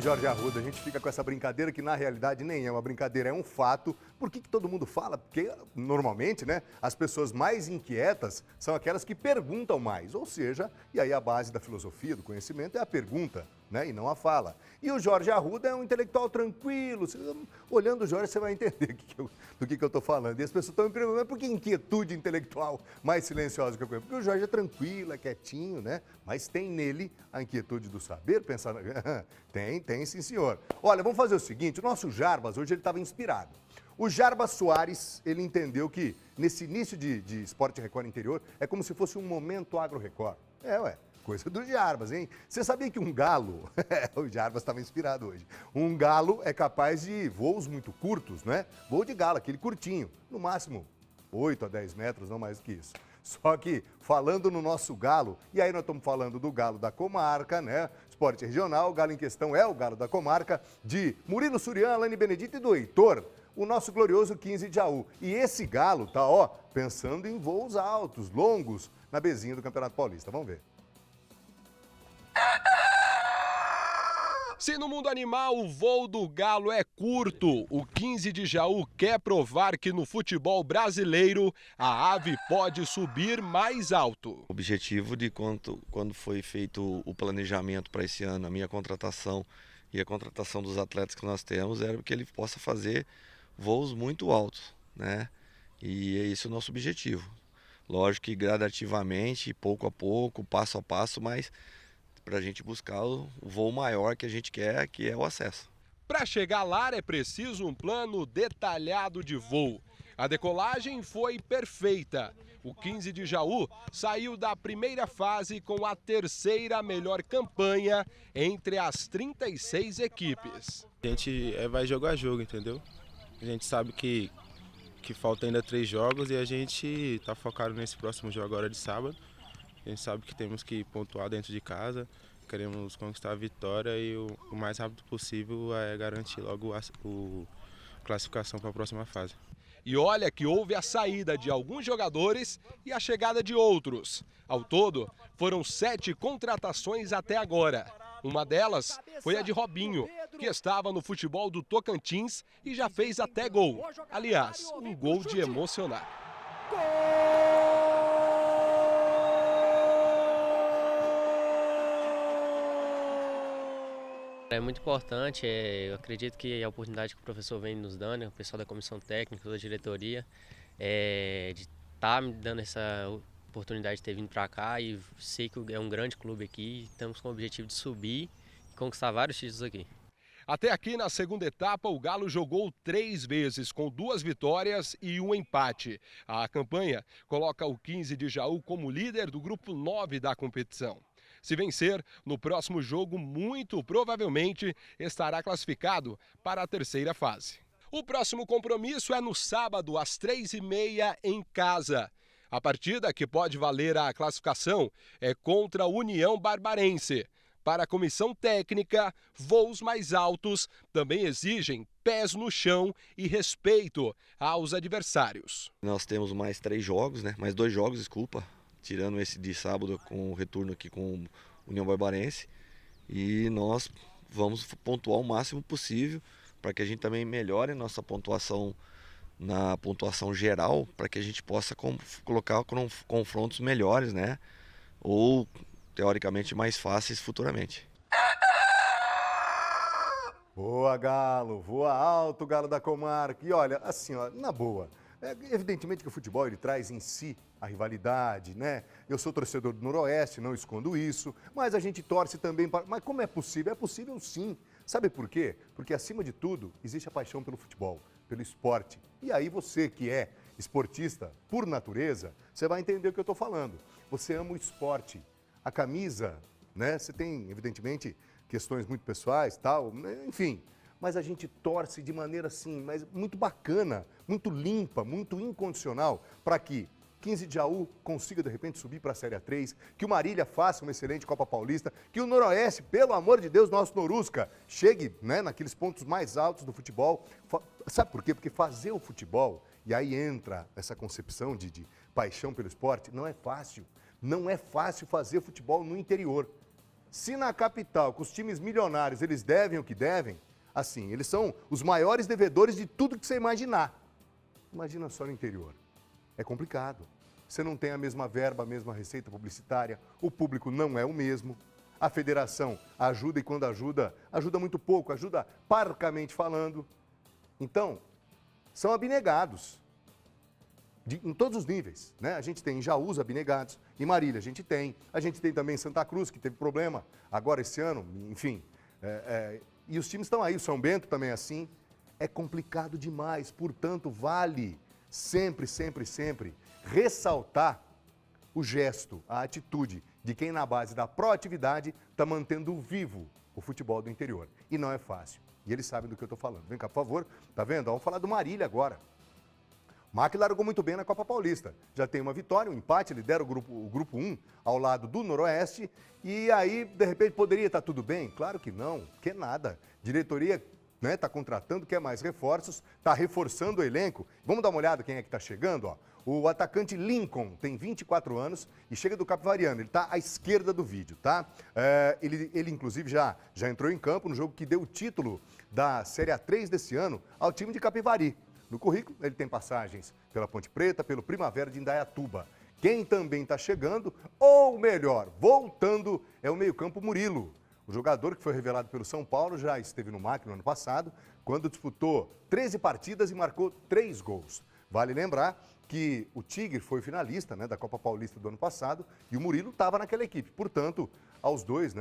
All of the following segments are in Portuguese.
Jorge Arruda, a gente fica com essa brincadeira que na realidade nem é uma brincadeira, é um fato. Por que todo mundo fala? Porque normalmente, né, as pessoas mais inquietas são aquelas que perguntam mais. Ou seja, e aí a base da filosofia, do conhecimento é a pergunta, né, e não a fala. E o Jorge Arruda é um intelectual tranquilo. Olhando o Jorge, você vai entender do que eu estou falando. E as pessoas estão me perguntando, mas por que inquietude intelectual mais silenciosa que eu conheço? Porque o Jorge é tranquilo, é quietinho, né? Mas tem nele a inquietude do saber, pensar... Tem sim, senhor. Olha, vamos fazer o seguinte, o nosso Jarbas hoje ele estava inspirado. O Jarbas Soares, ele entendeu que nesse início de Esporte Record Interior é como se fosse um momento Agro Record. Coisa do Jarbas, hein? Você sabia que um galo, o Jarbas estava inspirado hoje, um galo é capaz de voos muito curtos, né? Voo de galo, aquele curtinho, no máximo 8 a 10 metros, não mais do que isso. Só que, falando no nosso galo, e aí nós estamos falando do galo da comarca, né? Esporte regional, o galo em questão é o galo da comarca, de Murilo Surian, Alane Benedito e do Heitor, o nosso glorioso 15 de Jaú. E esse galo tá, ó, pensando em voos altos, longos, na bezinha do Campeonato Paulista. Vamos ver. Se no mundo animal o voo do galo é curto, o 15 de Jaú quer provar que no futebol brasileiro a ave pode subir mais alto. O objetivo de quando foi feito o planejamento para esse ano, a minha contratação e a contratação dos atletas que nós temos, era que ele possa fazer voos muito altos, né? E é esse o nosso objetivo. Lógico que gradativamente, pouco a pouco, passo a passo, mas para a gente buscar o voo maior que a gente quer, que é o acesso. Para chegar lá é preciso um plano detalhado de voo. A decolagem foi perfeita. O 15 de Jaú saiu da primeira fase com a terceira melhor campanha entre as 36 equipes. A gente vai jogo a jogo, entendeu? A gente sabe que falta ainda 3 jogos e a gente está focado nesse próximo jogo agora de sábado. A gente sabe que temos que pontuar dentro de casa, queremos conquistar a vitória e o mais rápido possível é garantir logo a classificação para a próxima fase. E olha que houve a saída de alguns jogadores e a chegada de outros. Ao todo, foram 7 contratações até agora. Uma delas foi a de Robinho, que estava no futebol do Tocantins e já fez até gol. Aliás, um gol de emocionar. É muito importante, eu acredito que a oportunidade que o professor vem nos dando, o pessoal da comissão técnica, da diretoria, de estar me dando essa oportunidade de ter vindo para cá e sei que é um grande clube aqui, estamos com o objetivo de subir e conquistar vários títulos aqui. Até aqui na segunda etapa, o Galo jogou 3 vezes, com 2 vitórias e 1 empate. A campanha coloca o 15 de Jaú como líder do grupo 9 da competição. Se vencer, no próximo jogo, muito provavelmente estará classificado para a terceira fase. O próximo compromisso é no sábado, às 3h30, em casa. A partida, que pode valer a classificação, é contra a União Barbarense. Para a comissão técnica, voos mais altos também exigem pés no chão e respeito aos adversários. Nós temos mais 3 jogos, né? Mais 2 jogos, desculpa. Tirando esse de sábado com o retorno aqui com o União Barbarense. E nós vamos pontuar o máximo possível para que a gente também melhore nossa pontuação na pontuação geral, para que a gente possa colocar confrontos melhores, né? Ou teoricamente mais fáceis futuramente. Boa, Galo, voa alto, Galo da comarca. E olha, assim, ó, na boa, evidentemente que o futebol ele traz em si a rivalidade, né? Eu sou torcedor do Noroeste, não escondo isso, mas a gente torce também para... Mas como é possível? É possível sim. Sabe por quê? Porque acima de tudo existe a paixão pelo futebol, pelo esporte. E aí você que é esportista por natureza, você vai entender o que eu estou falando. Você ama o esporte. A camisa, né? Você tem, evidentemente, questões muito pessoais, tal, enfim. Mas a gente torce de maneira assim, mas muito bacana, muito limpa, muito incondicional, para que 15 de Jaú consiga, de repente, subir para a Série A3, que o Marília faça uma excelente Copa Paulista, que o Noroeste, pelo amor de Deus, nosso Norusca, chegue, né, naqueles pontos mais altos do futebol. Sabe por quê? Porque fazer o futebol, e aí entra essa concepção de paixão pelo esporte, não é fácil. Não é fácil fazer futebol no interior. Se na capital, com os times milionários, eles devem o que devem, assim, eles são os maiores devedores de tudo que você imaginar. Imagina só no interior. É complicado. Você não tem a mesma verba, a mesma receita publicitária, o público não é o mesmo. A federação ajuda e quando ajuda, ajuda muito pouco, ajuda parcamente falando. Então, são abnegados. Em todos os níveis, né? A gente tem em Jaús abnegados, em Marília a gente tem também em Santa Cruz, que teve problema agora esse ano, enfim. E os times estão aí, o São Bento também é assim. É complicado demais, portanto, vale sempre, sempre, sempre ressaltar o gesto, a atitude de quem na base da proatividade está mantendo vivo o futebol do interior. E não é fácil. E eles sabem do que eu estou falando. Vem cá, por favor. Tá vendo? Vamos falar do Marília agora. O MAC largou muito bem na Copa Paulista. Já tem uma vitória, um empate, lidera o grupo 1 ao lado do Noroeste. E aí, de repente, poderia estar tudo bem? Claro que não, que nada. Diretoria está contratando, quer mais reforços, está reforçando o elenco. Vamos dar uma olhada quem é que está chegando, ó. O atacante Lincoln tem 24 anos e chega do Capivariano. Ele está à esquerda do vídeo, tá? Ele inclusive, já entrou em campo no jogo que deu o título da Série A3 desse ano ao time de Capivari. No currículo, ele tem passagens pela Ponte Preta, pelo Primavera de Indaiatuba. Quem também está chegando, ou melhor, voltando, é o meio-campo Murilo. O jogador que foi revelado pelo São Paulo já esteve no MAC no ano passado, quando disputou 13 partidas e marcou 3 gols. Vale lembrar que o Tigre foi finalista, né, da Copa Paulista do ano passado e o Murilo estava naquela equipe. Portanto, aos dois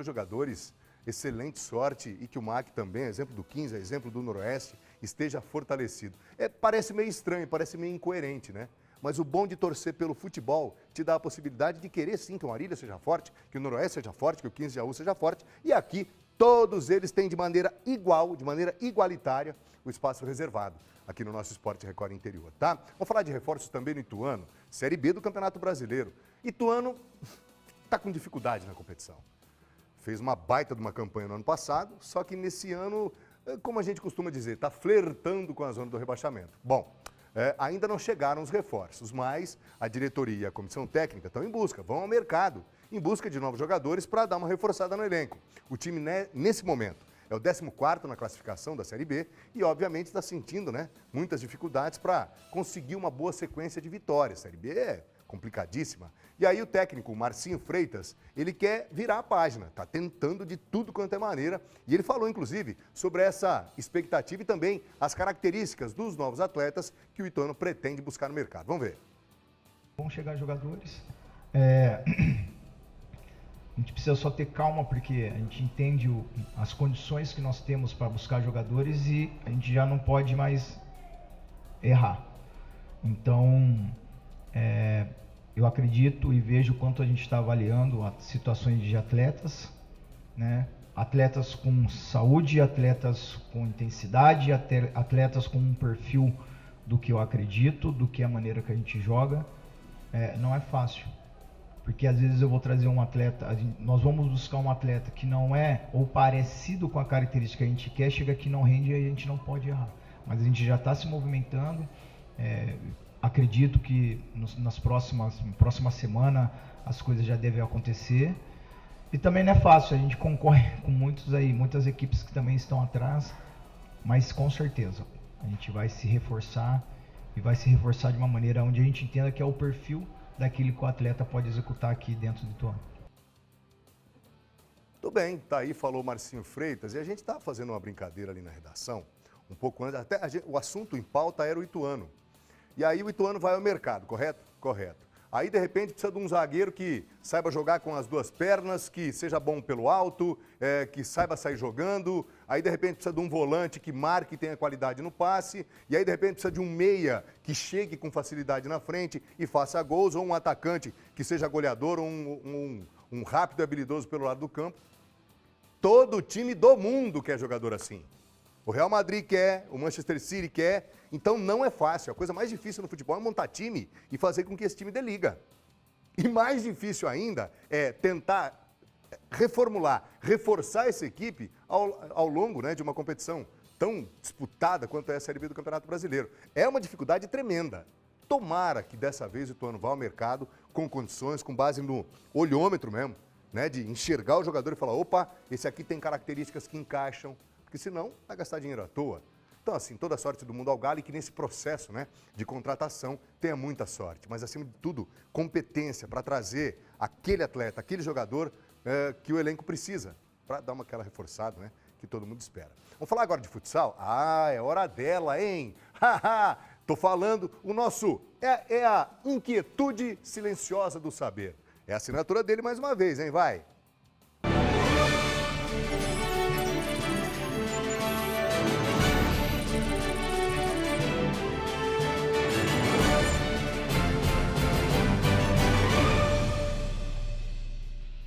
jogadores, excelente sorte e que o MAC também, exemplo do 15, exemplo do Noroeste, esteja fortalecido. Parece meio estranho, parece meio incoerente, né? Mas o bom de torcer pelo futebol te dá a possibilidade de querer sim que o Marília seja forte, que o Noroeste seja forte, que o 15 de Jaú seja forte. E aqui, todos eles têm de maneira igual, de maneira igualitária, o espaço reservado aqui no nosso Esporte Record Interior, tá? Vamos falar de reforços também no Ituano, Série B do Campeonato Brasileiro. Ituano está com dificuldade na competição. Fez uma baita de uma campanha no ano passado, só que nesse ano, como a gente costuma dizer, está flertando com a zona do rebaixamento. Bom, ainda não chegaram os reforços, mas a diretoria e a comissão técnica estão em busca, vão ao mercado, em busca de novos jogadores para dar uma reforçada no elenco. O time, nesse momento, é o 14º na classificação da Série B e, obviamente, está sentindo, né, muitas dificuldades para conseguir uma boa sequência de vitórias. A Série B é complicadíssima. E aí o técnico, Marcinho Freitas, ele quer virar a página, está tentando de tudo quanto é maneira. E ele falou, inclusive, sobre essa expectativa e também as características dos novos atletas que o Ituano pretende buscar no mercado. Vamos ver. Vão chegar jogadores. A gente precisa só ter calma, porque a gente entende as condições que nós temos para buscar jogadores e a gente já não pode mais errar. Então, eu acredito e vejo quanto a gente está avaliando as situações de atletas, né? Atletas com saúde, atletas com intensidade, atletas com um perfil do que eu acredito, do que é a maneira que a gente joga. Não é fácil. Porque às vezes eu vou trazer um atleta, nós vamos buscar um atleta que não é ou parecido com a característica que a gente quer, chega aqui não rende e a gente não pode errar. Mas a gente já está se movimentando, acredito que nas próxima semana as coisas já devem acontecer. E também não é fácil, a gente concorre com muitas equipes que também estão atrás, mas com certeza a gente vai se reforçar e vai se reforçar de uma maneira onde a gente entenda que é o perfil daquilo que o atleta pode executar aqui dentro do Ituano. Tudo bem, tá aí, falou Marcinho Freitas, e a gente estava fazendo uma brincadeira ali na redação, um pouco antes, o assunto em pauta era o Ituano. E aí o Ituano vai ao mercado, correto? Correto. Aí, de repente, precisa de um zagueiro que saiba jogar com as duas pernas, que seja bom pelo alto, que saiba sair jogando. Aí, de repente, precisa de um volante que marque e tenha qualidade no passe. E aí, de repente, precisa de um meia que chegue com facilidade na frente e faça gols. Ou um atacante que seja goleador, ou um rápido e habilidoso pelo lado do campo. Todo time do mundo quer jogador assim. O Real Madrid quer, o Manchester City quer, então não é fácil. A coisa mais difícil no futebol é montar time e fazer com que esse time dê liga. E mais difícil ainda é tentar reformular, reforçar essa equipe ao longo, né, de uma competição tão disputada quanto é a Série B do Campeonato Brasileiro. É uma dificuldade tremenda. Tomara que dessa vez o Ituano vá ao mercado com condições, com base no olhômetro mesmo, né, de enxergar o jogador e falar, opa, esse aqui tem características que encaixam, porque senão vai gastar dinheiro à toa. Então, assim, toda a sorte do mundo ao Galo e que nesse processo, né, de contratação tenha muita sorte. Mas, acima de tudo, competência para trazer aquele atleta, aquele jogador que o elenco precisa, para dar aquela reforçada, né, que todo mundo espera. Vamos falar agora de futsal? Ah, é hora dela, hein? Haha! Tô falando, o nosso é a inquietude silenciosa do saber. É a assinatura dele mais uma vez, hein? Vai!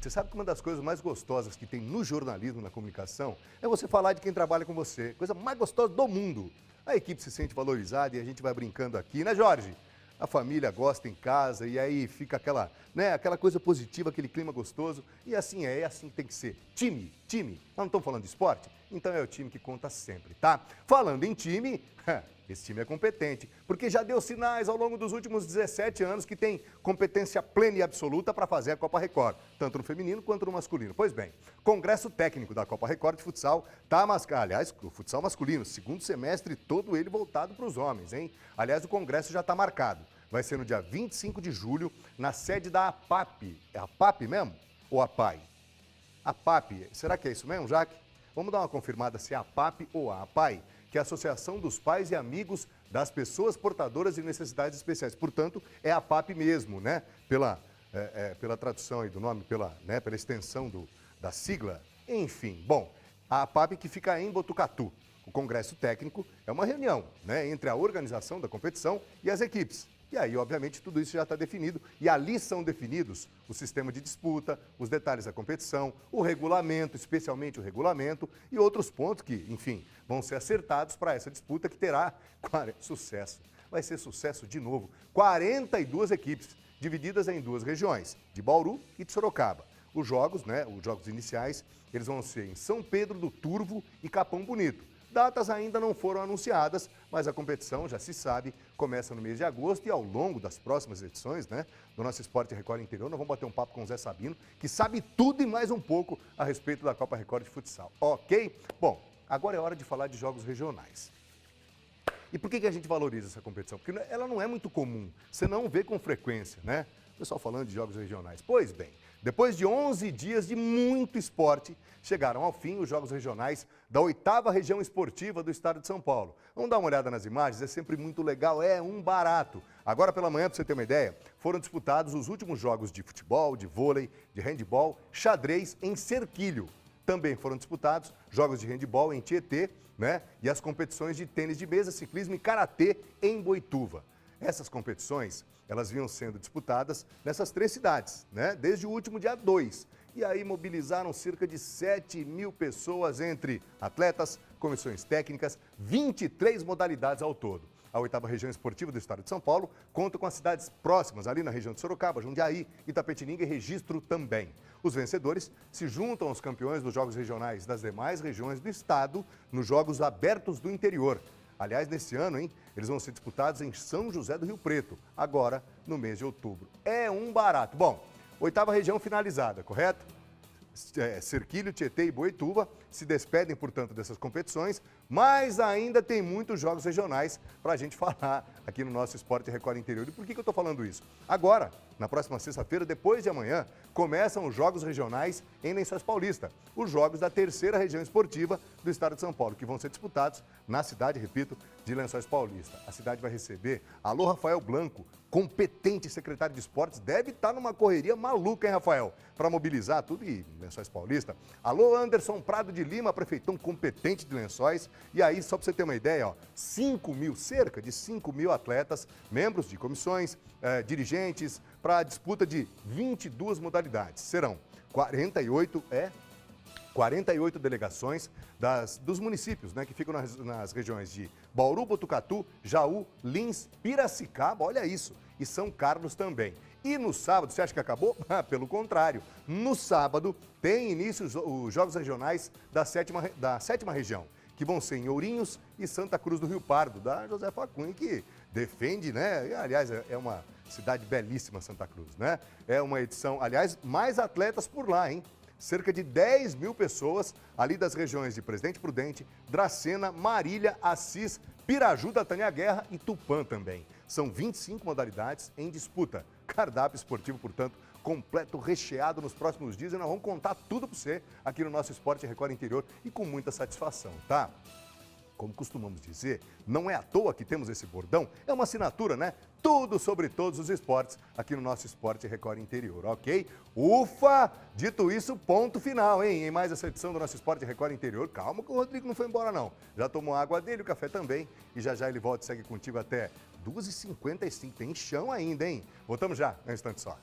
Você sabe que uma das coisas mais gostosas que tem no jornalismo, na comunicação, é você falar de quem trabalha com você. Coisa mais gostosa do mundo. A equipe se sente valorizada e a gente vai brincando aqui, né, Jorge? A família gosta em casa e aí fica aquela, né, aquela coisa positiva, aquele clima gostoso. E assim é assim que tem que ser. Time. Nós não estamos falando de esporte? Então é o time que conta sempre, tá? Falando em time, esse time é competente, porque já deu sinais ao longo dos últimos 17 anos que tem competência plena e absoluta para fazer a Copa Record, tanto no feminino quanto no masculino. Pois bem, Congresso Técnico da Copa Record de Futsal tá aliás, o futsal masculino, segundo semestre, todo ele voltado para os homens, hein? Aliás, o congresso já está marcado. Vai ser no dia 25 de julho, na sede da APAP. É a APAP mesmo? Ou APAI? APAP, será que é isso mesmo, Jaque? Vamos dar uma confirmada se é a APAP ou a APAI, que é a Associação dos Pais e Amigos das Pessoas Portadoras de Necessidades Especiais. Portanto, é a APAP mesmo, né? Pela tradução aí do nome, pela extensão da sigla. Enfim, bom, a APAP que fica em Botucatu. O Congresso Técnico é uma reunião, né, entre a organização da competição e as equipes. E aí, obviamente, tudo isso já está definido e ali são definidos o sistema de disputa, os detalhes da competição, o regulamento, especialmente o regulamento e outros pontos que, enfim, vão ser acertados para essa disputa que terá sucesso. Vai ser sucesso de novo. 42 equipes, divididas em duas regiões, de Bauru e de Sorocaba. Os jogos, né, os jogos iniciais, eles vão ser em São Pedro do Turvo e Capão Bonito. Datas ainda não foram anunciadas, mas a competição, já se sabe, começa no mês de agosto e ao longo das próximas edições, né, do nosso Esporte Record Interior, nós vamos bater um papo com o Zé Sabino, que sabe tudo e mais um pouco a respeito da Copa Record de Futsal, ok? Bom, agora é hora de falar de jogos regionais. E por que a gente valoriza essa competição? Porque ela não é muito comum, você não vê com frequência, né? O pessoal falando de jogos regionais. Pois bem, depois de 11 dias de muito esporte, chegaram ao fim os jogos regionais da 8ª Região Esportiva do Estado de São Paulo. Vamos dar uma olhada nas imagens, é sempre muito legal, é um barato. Agora pela manhã, para você ter uma ideia, foram disputados os últimos jogos de futebol, de vôlei, de handebol, xadrez em Cerquilho. Também foram disputados jogos de handebol em Tietê, né? E as competições de tênis de mesa, ciclismo e karatê em Boituva. Essas competições, elas vinham sendo disputadas nessas 3 cidades, né? Desde o último dia 2. E aí mobilizaram cerca de 7.000 pessoas entre atletas, comissões técnicas, 23 modalidades ao todo. A 8ª Região Esportiva do Estado de São Paulo conta com as cidades próximas, ali na região de Sorocaba, Jundiaí, Itapetininga e Registro também. Os vencedores se juntam aos campeões dos Jogos Regionais das demais regiões do Estado nos Jogos Abertos do Interior. Aliás, nesse ano, hein, eles vão ser disputados em São José do Rio Preto, agora no mês de outubro. É um barato. Bom, 8ª região finalizada, correto? Cerquilho, Tietê e Boituva se despedem, portanto, dessas competições, mas ainda tem muitos jogos regionais para a gente falar aqui no nosso Esporte Record Interior. E por que eu estou falando isso? Agora, na próxima sexta-feira, depois de amanhã, começam os jogos regionais em Lençóis Paulista, os jogos da 3ª Região Esportiva do Estado de São Paulo, que vão ser disputados na cidade, repito, de Lençóis Paulista. A cidade vai receber alô Rafael Blanco, competente secretário de esportes, deve estar numa correria maluca, hein, Rafael? Para mobilizar tudo e Lençóis Paulista. Alô Anderson Prado de Lima, prefeitão competente de Lençóis. E aí, só para você ter uma ideia, ó, cerca de 5.000 atletas, membros de comissões, dirigentes, para a disputa de 22 modalidades. Serão 48 delegações dos municípios, né, que ficam nas regiões de Bauru, Botucatu, Jaú, Lins, Piracicaba, olha isso, e São Carlos também. E no sábado, você acha que acabou? Pelo contrário, no sábado tem início os Jogos Regionais da 7ª Região, que vão ser em Ourinhos e Santa Cruz do Rio Pardo, da Josefa Cunha, que defende, né, e, aliás, é uma cidade belíssima Santa Cruz, né? É uma edição, aliás, mais atletas por lá, hein? Cerca de 10 mil pessoas ali das regiões de Presidente Prudente, Dracena, Marília, Assis, Piraju da Tânia Guerra e Tupã também. São 25 modalidades em disputa. Cardápio esportivo, portanto, completo, recheado nos próximos dias e nós vamos contar tudo para você aqui no nosso Esporte Record Interior e com muita satisfação, tá? Como costumamos dizer, não é à toa que temos esse bordão, é uma assinatura, né? Tudo sobre todos os esportes aqui no nosso Esporte Record Interior, ok? Ufa! Dito isso, ponto final, hein? Em mais essa edição do nosso Esporte Record Interior. Calma que o Rodrigo não foi embora, não. Já tomou a água dele, o café também. E já já ele volta e segue contigo até 2h55. Tem chão ainda, hein? Voltamos já, um instante só.